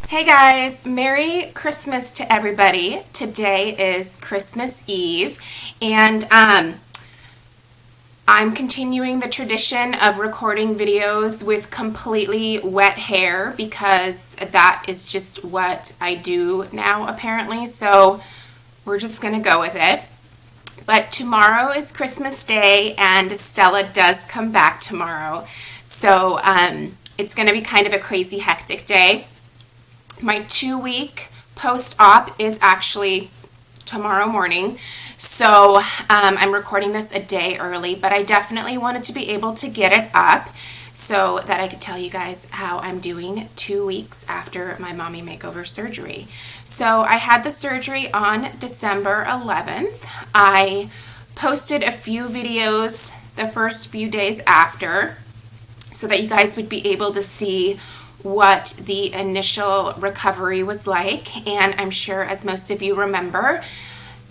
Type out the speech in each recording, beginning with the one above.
Hey guys, Merry Christmas to everybody. Today is Christmas Eve, and I'm continuing the tradition of recording videos with completely wet hair because that is just what I do now apparently, so we're just gonna go with it. But tomorrow is Christmas Day, and Stella does come back tomorrow, so it's gonna be kind of a crazy hectic day. My 2-week post-op is actually tomorrow morning, so I'm recording this a day early, but I definitely wanted to be able to get it up so that I could tell you guys how I'm doing 2 weeks after my mommy makeover surgery. So I had the surgery on December 11th. I posted a few videos the first few days after so that you guys would be able to see what the initial recovery was like, and I'm sure, as most of you remember,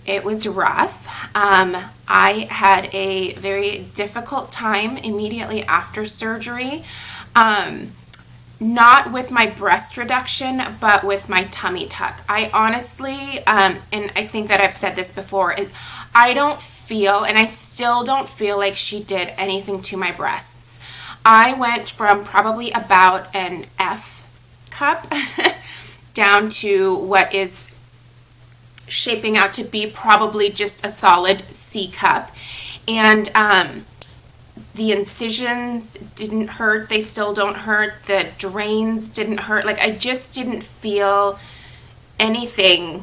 it was rough. I had a very difficult time immediately after surgery, not with my breast reduction, but with my tummy tuck. I honestly, and I think that I've said this before, I don't feel, and I still don't feel like she did anything to my breasts. I went from probably about an F cup down to what is shaping out to be probably just a solid C cup. And the incisions didn't hurt. They still don't hurt. The drains didn't hurt. Like, I just didn't feel anything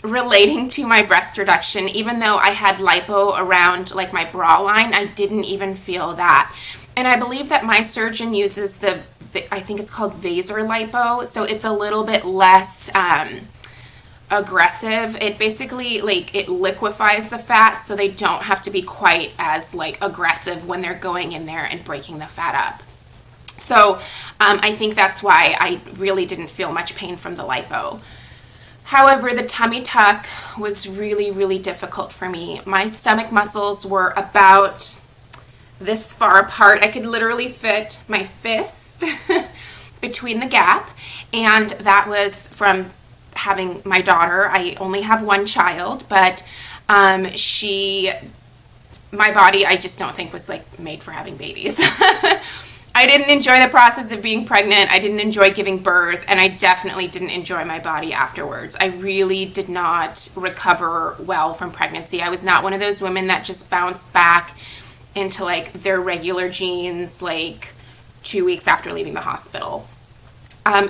relating to my breast reduction. Even though I had lipo around like my bra line, I didn't even feel that. And I believe that my surgeon uses I think it's called Vaser lipo, so it's a little bit less aggressive. It basically, like, it liquefies the fat so they don't have to be quite as, like, aggressive when they're going in there and breaking the fat up. So I think that's why I really didn't feel much pain from the lipo. However, the tummy tuck was really, really difficult for me. My stomach muscles were about this far apart. I could literally fit my fist between the gap, and that was from having my daughter. I only have one child, but my body, I just don't think was like made for having babies. I didn't enjoy the process of being pregnant. I didn't enjoy giving birth, and I definitely didn't enjoy my body afterwards. I really did not recover well from pregnancy. I was not one of those women that just bounced back into like their regular jeans like 2 weeks after leaving the hospital.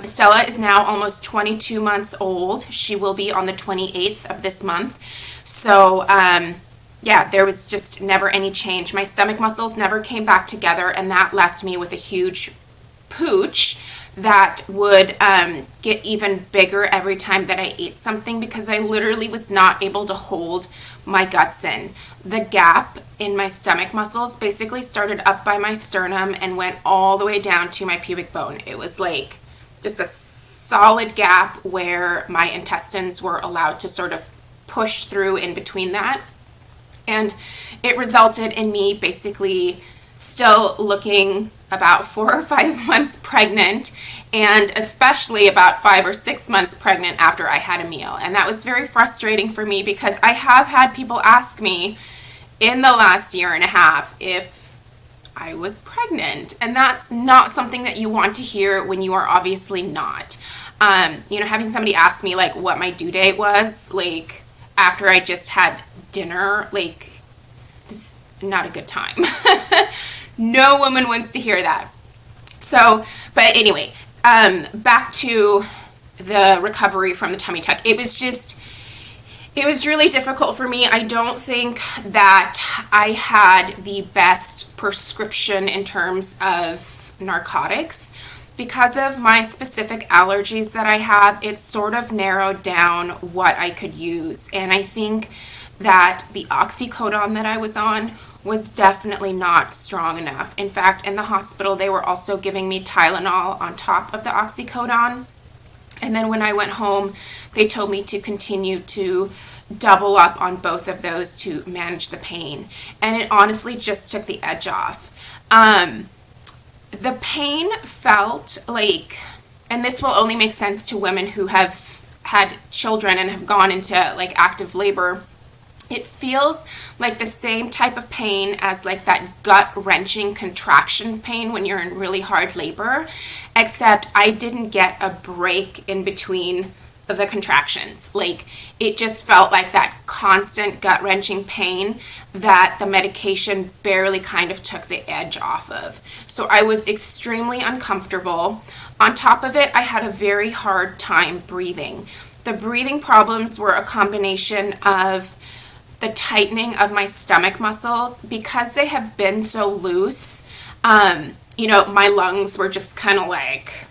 Stella is now almost 22 months old. She will be on the 28th of this month. So yeah, there was just never any change. My stomach muscles never came back together, and that left me with a huge pooch that would get even bigger every time that I ate something because I literally was not able to hold my guts in. The gap in my stomach muscles basically started up by my sternum and went all the way down to my pubic bone. It was like just a solid gap where my intestines were allowed to sort of push through in between that. And it resulted in me basically still looking about 4 or 5 months pregnant, and especially about 5 or 6 months pregnant after I had a meal. And that was very frustrating for me because I have had people ask me in the last year and a half if I was pregnant, and that's not something that you want to hear when you are obviously not. Having somebody ask me like what my due date was, like after I just had dinner, like, it's not a good time. No woman wants to hear that. So, but anyway, back to the recovery from the tummy tuck. It was really difficult for me. I don't think that I had the best prescription in terms of narcotics. Because of my specific allergies that I have, it sort of narrowed down what I could use. And I think that the oxycodone that I was on was definitely not strong enough. In fact, in the hospital, they were also giving me Tylenol on top of the oxycodone. And then when I went home, they told me to continue to double up on both of those to manage the pain. And it honestly just took the edge off. The pain felt like and this will only make sense to women who have had children and have gone into like active labor, it feels like the same type of pain as like that gut-wrenching contraction pain when you're in really hard labor, except I didn't get a break in between the contractions. Like, it just felt like that constant gut-wrenching pain that the medication barely kind of took the edge off of. So I was extremely uncomfortable. On top of it, I had a very hard time breathing. The breathing problems were a combination of the tightening of my stomach muscles. Because they have been so loose, my lungs were just kind of like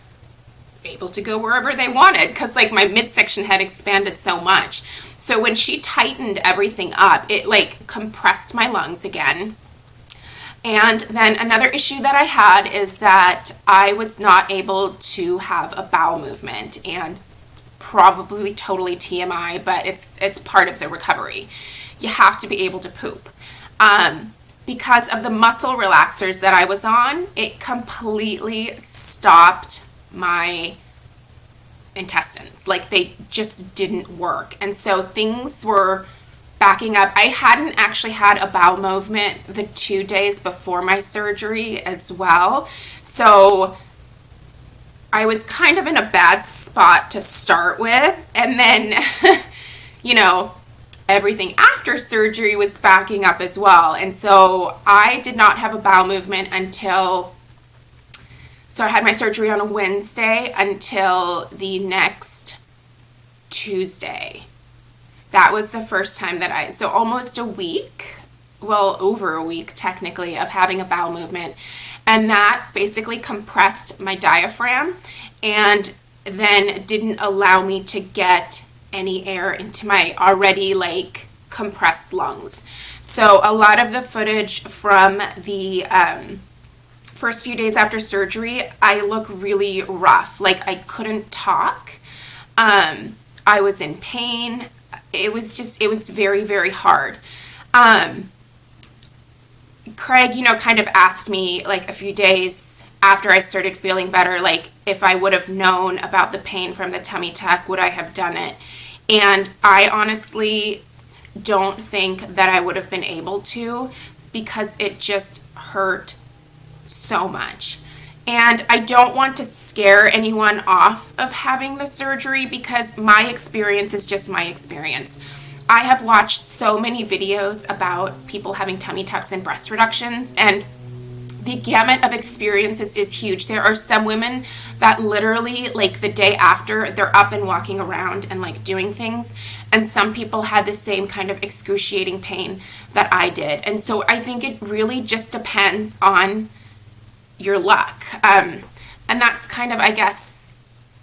able to go wherever they wanted, because like my midsection had expanded so much. So when she tightened everything up, it like compressed my lungs again. And then another issue that I had is that I was not able to have a bowel movement, and probably totally TMI, but it's part of the recovery. You have to be able to poop. Because of the muscle relaxers that I was on, it completely stopped my intestines. Like, they just didn't work. And so things were backing up. I hadn't actually had a bowel movement the 2 days before my surgery as well. So I was kind of in a bad spot to start with. And then, everything after surgery was backing up as well. And so I did not have a bowel movement so I had my surgery on a Wednesday until the next Tuesday. That was the first time that so almost a week, well, over a week technically, of having a bowel movement. And that basically compressed my diaphragm and then didn't allow me to get any air into my already like compressed lungs. So a lot of the footage from the first few days after surgery, I look really rough. Like, I couldn't talk. I was in pain. It was very, very hard. Craig, kind of asked me like a few days after I started feeling better, like if I would have known about the pain from the tummy tuck, would I have done it? And I honestly don't think that I would have been able to, because it just hurt so much. And I don't want to scare anyone off of having the surgery, because my experience is just my experience. I have watched so many videos about people having tummy tucks and breast reductions, and the gamut of experiences is huge. There are some women that literally, like the day after, they're up and walking around and like doing things. And some people had the same kind of excruciating pain that I did. And so I think it really just depends on your luck. And that's kind of, I guess,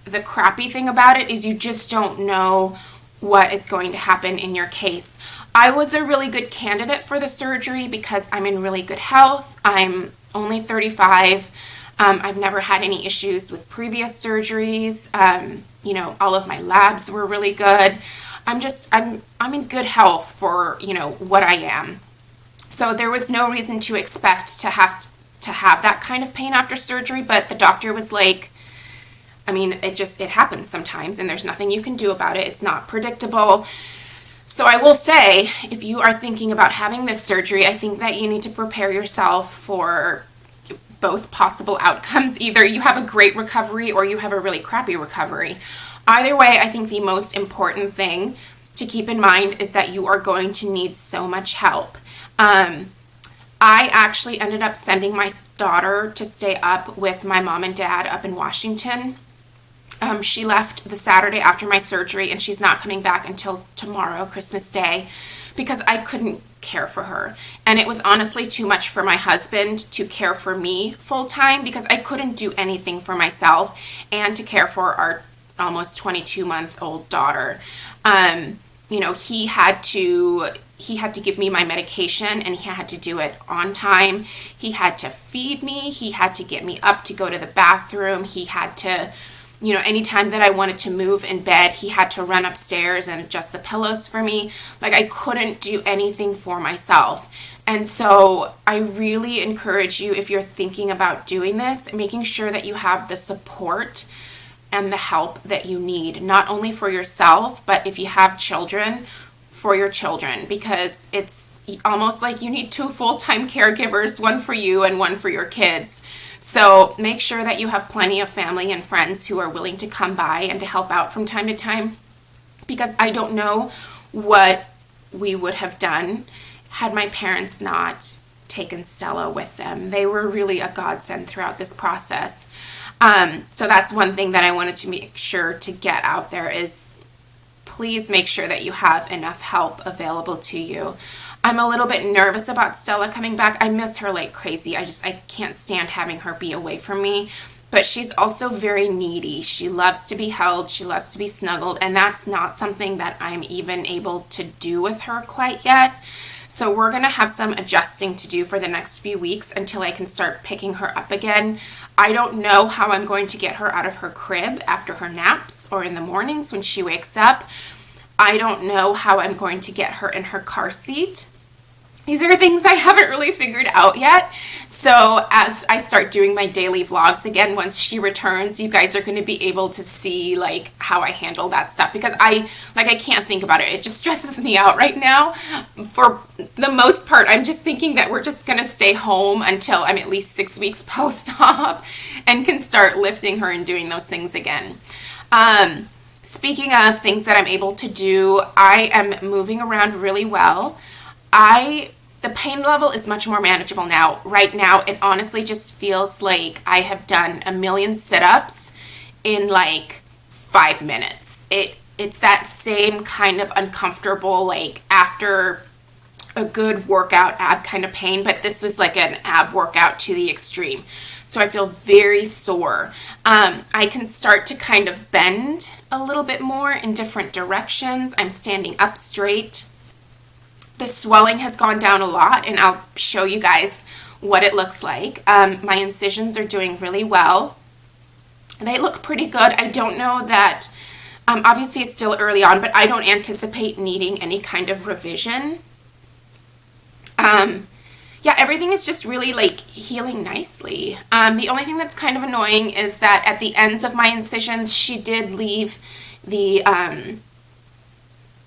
the crappy thing about it, is you just don't know what is going to happen in your case. I was a really good candidate for the surgery because I'm in really good health. I'm only 35. I've never had any issues with previous surgeries. All of my labs were really good. I'm in good health for, what I am. So there was no reason to expect to have that kind of pain after surgery, but the doctor was like, it happens sometimes and there's nothing you can do about it. It's not predictable. So I will say, if you are thinking about having this surgery, I think that you need to prepare yourself for both possible outcomes. Either you have a great recovery or you have a really crappy recovery. Either way, I think the most important thing to keep in mind is that you are going to need so much help. I actually ended up sending my daughter to stay up with my mom and dad up in Washington. She left the Saturday after my surgery, and she's not coming back until tomorrow, Christmas Day, because I couldn't care for her. And it was honestly too much for my husband to care for me full time, because I couldn't do anything for myself, and to care for our almost 22-month-old daughter. He had to give me my medication, and he had to do it on time. He had to feed me. He had to get me up to go to the bathroom. He had to, anytime that I wanted to move in bed, he had to run upstairs and adjust the pillows for me. Like, I couldn't do anything for myself. And so I really encourage you, if you're thinking about doing this, making sure that you have the support and the help that you need, not only for yourself, but if you have children, for your children, because it's almost like you need 2 full-time caregivers, one for you and one for your kids. So make sure that you have plenty of family and friends who are willing to come by and to help out from time to time, because I don't know what we would have done had my parents not taken Stella with them. They were really a godsend throughout this process. So that's one thing that I wanted to make sure to get out there is please make sure that you have enough help available to you. I'm a little bit nervous about Stella coming back. I miss her like crazy. I can't stand having her be away from me. But she's also very needy. She loves to be held. She loves to be snuggled. And that's not something that I'm even able to do with her quite yet. So we're going to have some adjusting to do for the next few weeks until I can start picking her up again. I don't know how I'm going to get her out of her crib after her naps or in the mornings when she wakes up. I don't know how I'm going to get her in her car seat. These are things I haven't really figured out yet. So as I start doing my daily vlogs again, once she returns, you guys are going to be able to see like how I handle that stuff, because I can't think about it. It just stresses me out right now. For the most part, I'm just thinking that we're just going to stay home until I'm at least 6 weeks post-op and can start lifting her and doing those things again. Speaking of things that I'm able to do, I am moving around really well. The pain level is much more manageable now. Right now, it honestly just feels like I have done a million sit-ups in like 5 minutes. It's that same kind of uncomfortable, like after a good workout ab kind of pain, but this was like an ab workout to the extreme. So I feel very sore. I can start to kind of bend a little bit more in different directions. I'm standing up straight. The swelling has gone down a lot, and I'll show you guys what it looks like. My incisions are doing really well. They look pretty good. I don't know that, obviously it's still early on, but I don't anticipate needing any kind of revision. Yeah, everything is just really like healing nicely. The only thing that's kind of annoying is that at the ends of my incisions, she did leave the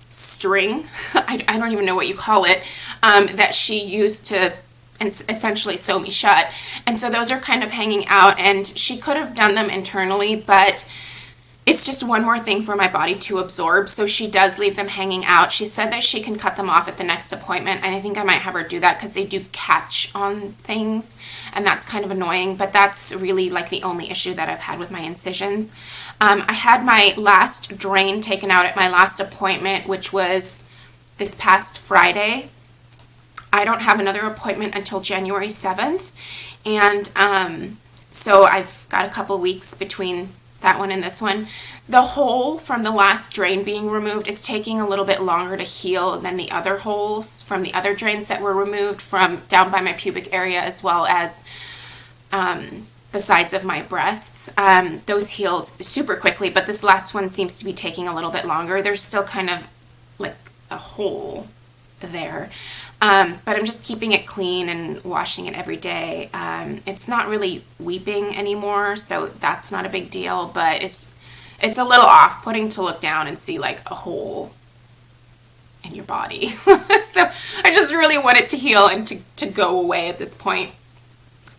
string, I don't even know what you call it, that she used to essentially sew me shut. And so those are kind of hanging out, and she could have done them internally, but it's just one more thing for my body to absorb. So she does leave them hanging out. She said that she can cut them off at the next appointment, and I think I might have her do that because they do catch on things, and that's kind of annoying. But that's really like the only issue that I've had with my incisions. I had my last drain taken out at my last appointment, which was this past Friday. I don't have another appointment until January 7th, and so I've got a couple weeks between that one and this one. The hole from the last drain being removed is taking a little bit longer to heal than the other holes from the other drains that were removed from down by my pubic area, as well as the sides of my breasts. Those healed super quickly, but this last one seems to be taking a little bit longer. There's still kind of like a hole there. But I'm just keeping it clean and washing it every day. It's not really weeping anymore, so that's not a big deal, but it's a little off-putting to look down and see like a hole in your body. So I just really want it to heal and to go away at this point.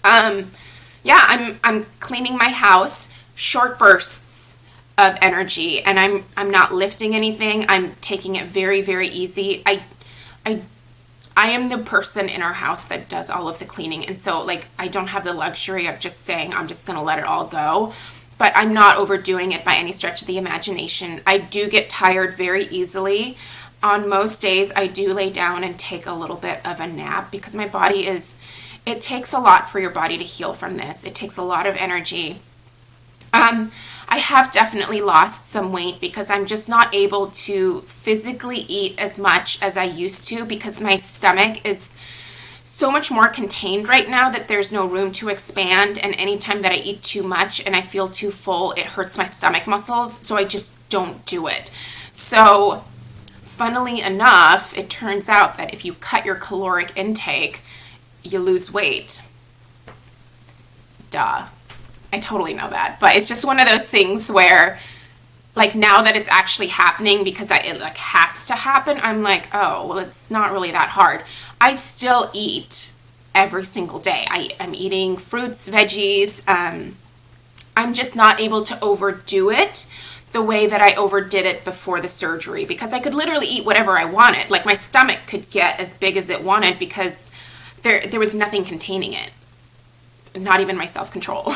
Yeah, I'm cleaning my house, short bursts of energy, and I'm not lifting anything. I'm taking it very, very easy. I am the person in our house that does all of the cleaning, and so like I don't have the luxury of just saying I'm just gonna let it all go, but I'm not overdoing it by any stretch of the imagination. I do get tired very easily. On most days I do lay down and take a little bit of a nap because my body it takes a lot for your body to heal from this. It takes a lot of energy. I have definitely lost some weight because I'm just not able to physically eat as much as I used to because my stomach is so much more contained right now that there's no room to expand, and anytime that I eat too much and I feel too full, it hurts my stomach muscles, so I just don't do it. So funnily enough, it turns out that if you cut your caloric intake, you lose weight. Duh. I totally know that. But it's just one of those things where, like, now that it's actually happening because it like has to happen, I'm like, oh, well, it's not really that hard. I still eat every single day. I'm eating fruits, veggies. I'm just not able to overdo it the way that I overdid it before the surgery, because I could literally eat whatever I wanted. Like, my stomach could get as big as it wanted because there was nothing containing it. Not even my self-control.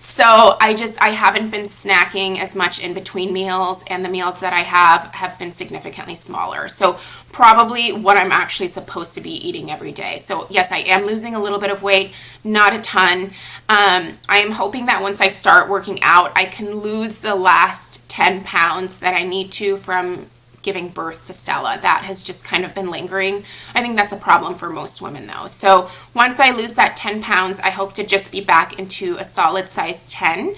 So I haven't been snacking as much in between meals, and the meals that I have been significantly smaller. So probably what I'm actually supposed to be eating every day. So yes, I am losing a little bit of weight, not a ton. I am hoping that once I start working out, I can lose the last 10 pounds that I need to from giving birth to Stella. That has just kind of been lingering. I think that's a problem for most women though. So once I lose that 10 pounds, I hope to just be back into a solid size 10.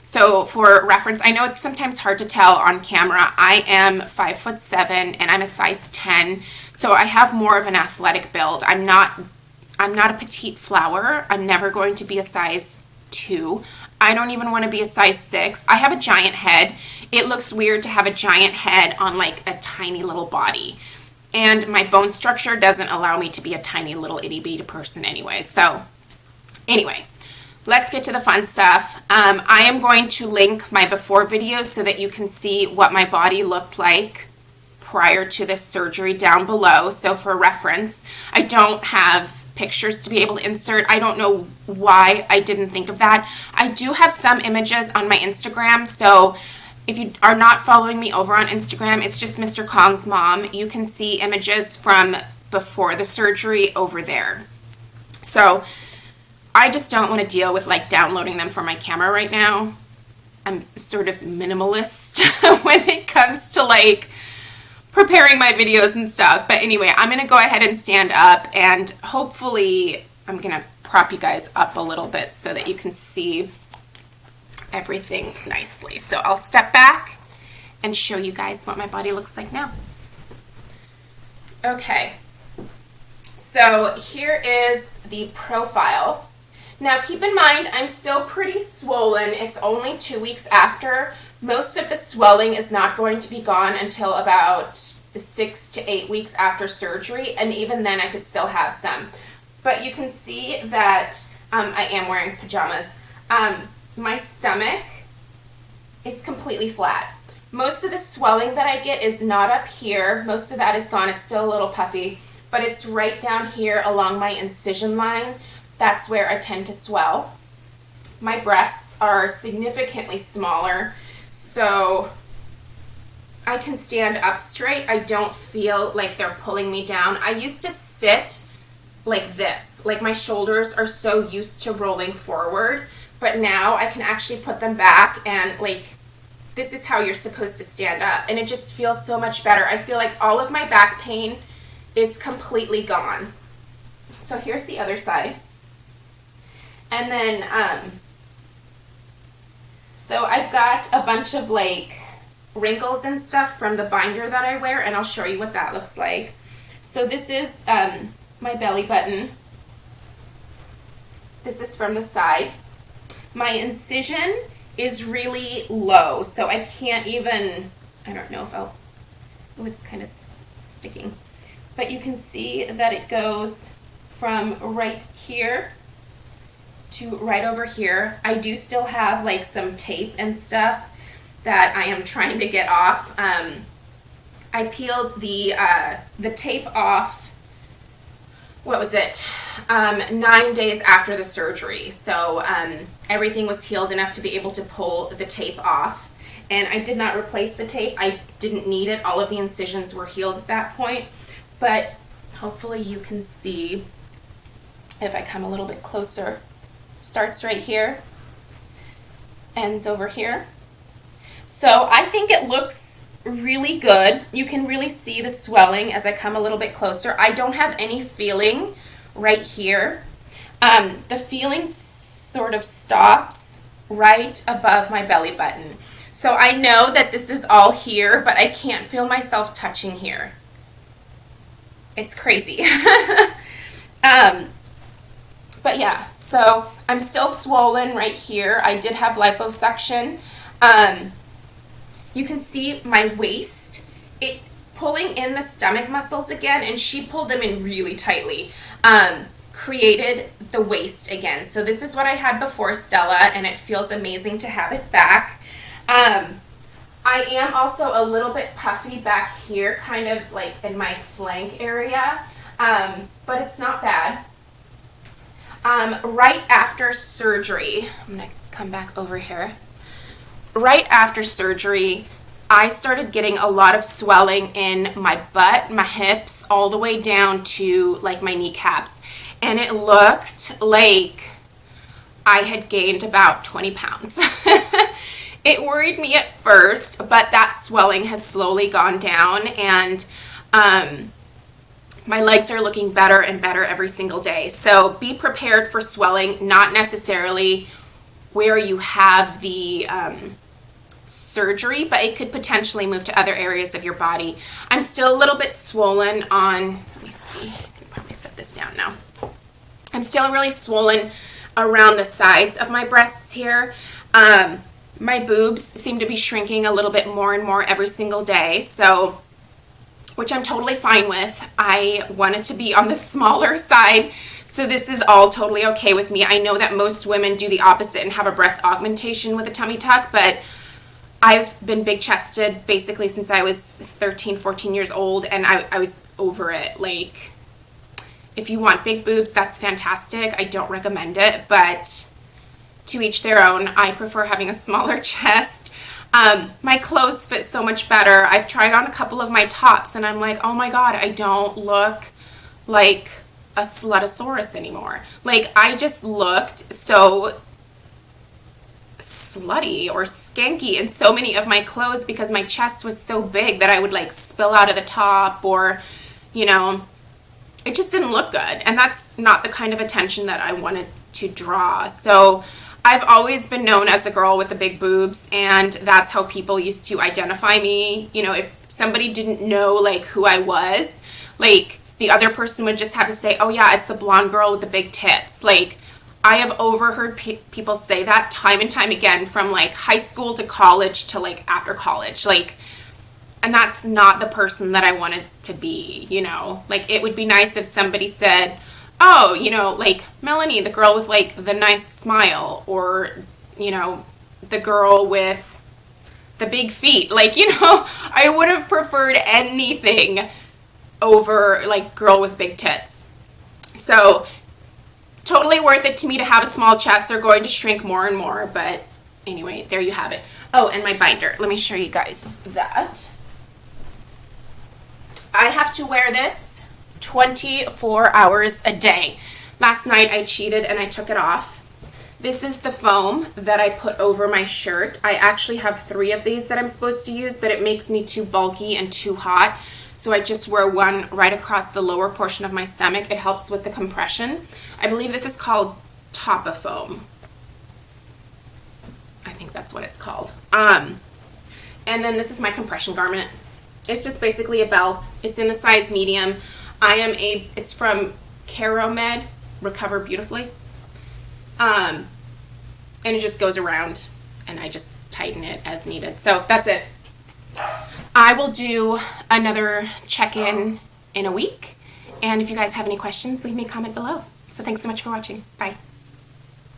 So for reference, I know it's sometimes hard to tell on camera. I am 5'7" and I'm a size 10. So I have more of an athletic build. I'm not a petite flower. I'm never going to be a size 2. I don't even want to be a size 6. I have a giant head. It looks weird to have a giant head on like a tiny little body. And my bone structure doesn't allow me to be a tiny little itty bitty person anyway. So anyway, let's get to the fun stuff. I am going to link my before videos so that you can see what my body looked like prior to this surgery down below. So for reference, I don't have pictures to be able to insert. I don't know why I didn't think of that. I do have some images on my Instagram, so if you are not following me over on Instagram, it's just MrKongsMom. You can see images from before the surgery over there. So I just don't want to deal with like downloading them from my camera right now. I'm sort of minimalist when it comes to like preparing my videos and stuff. But anyway, I'm going to go ahead and stand up, and hopefully I'm going to prop you guys up a little bit so that you can see everything nicely. So I'll step back and show you guys what my body looks like now. Okay, so here is the profile. Now keep in mind, I'm still pretty swollen. It's only 2 weeks after. Most of the swelling is not going to be gone until about 6 to 8 weeks after surgery, and even then I could still have some. But you can see that I am wearing pajamas. My stomach is completely flat. Most of the swelling that I get is not up here. Most of that is gone. It's still a little puffy, but it's right down here along my incision line. That's where I tend to swell. My breasts are significantly smaller, so I can stand up straight. I don't feel like they're pulling me down. I used to sit like this, like my shoulders are so used to rolling forward, but now I can actually put them back, and like this is how you're supposed to stand up, and it just feels so much better. I feel like all of my back pain is completely gone. So here's the other side. And then so I've got a bunch of like wrinkles and stuff from the binder that I wear, and I'll show you what that looks like. So this is my belly button. This is from the side. My incision is really low, so I can't even, I don't know if I'll, oh, it's kind of sticking. But you can see that it goes from right here to right over here. I do still have like some tape and stuff that I am trying to get off. I peeled the tape off, what was it, 9 days after the surgery. So everything was healed enough to be able to pull the tape off. And I did not replace the tape. I didn't need it. All of the incisions were healed at that point. But hopefully you can see if I come a little bit closer. Starts right here, ends over here. So I think it looks really good. You can really see the swelling as I come a little bit closer. I don't have any feeling right here. The feeling sort of stops right above my belly button. So I know that this is all here, but I can't feel myself touching here. It's crazy. But yeah, so I'm still swollen right here. I did have liposuction. You can see my waist, it pulling in the stomach muscles again, and she pulled them in really tightly, created the waist again. So this is what I had before Stella, and it feels amazing to have it back. I am also a little bit puffy back here, kind of like in my flank area, but it's not bad. Right after surgery, I'm going to come back over here. Right after surgery, I started getting a lot of swelling in my butt, my hips, all the way down to like my kneecaps. And it looked like I had gained about 20 pounds. It worried me at first, but that swelling has slowly gone down, and my legs are looking better and better every single day. So be prepared for swelling, not necessarily where you have the surgery, but it could potentially move to other areas of your body. I'm still a little bit swollen on, let me see, I can probably set this down now. I'm still really swollen around the sides of my breasts here. My boobs seem to be shrinking a little bit more and more every single day, so, which I'm totally fine with. I wanted to be on the smaller side, so this is all totally okay with me. I know that most women do the opposite and have a breast augmentation with a tummy tuck, but I've been big-chested basically since I was 13, 14 years old, and I was over it. Like, if you want big boobs, that's fantastic. I don't recommend it, but to each their own. I prefer having a smaller chest. My clothes fit so much better. I've tried on a couple of my tops, and I'm like, oh my god, I don't look like a slutosaurus anymore. Like, I just looked so slutty or skanky in so many of my clothes because my chest was so big that I would like spill out of the top, or, you know, it just didn't look good. And that's not the kind of attention that I wanted to draw. So I've always been known as the girl with the big boobs, and that's how people used to identify me. You know, if somebody didn't know like who I was, like the other person would just have to say, oh yeah, it's the blonde girl with the big tits. Like, I have overheard people say that time and time again, from like high school to college to like after college. Like, and that's not the person that I wanted to be, you know. Like, it would be nice if somebody said, oh, you know, like Melanie, the girl with like the nice smile, or, you know, the girl with the big feet. Like, you know, I would have preferred anything over like girl with big tits. So totally worth it to me to have a small chest. They're going to shrink more and more, but anyway, there you have it. Oh, and my binder. Let me show you guys that. I have to wear this 24 hours a day. Last night I cheated and I took it off. This is the foam that I put over my shirt. I actually have 3 of these that I'm supposed to use, but it makes me too bulky and too hot. So I just wear one right across the lower portion of my stomach. It helps with the compression. I believe this is called Topafoam. I think that's what it's called. And then this is my compression garment. It's just basically a belt. It's in the size medium. It's from Caromed, Recover Beautifully. And it just goes around, and I just tighten it as needed. So that's it. I will do another check-in in a week. And if you guys have any questions, leave me a comment below. So thanks so much for watching. Bye.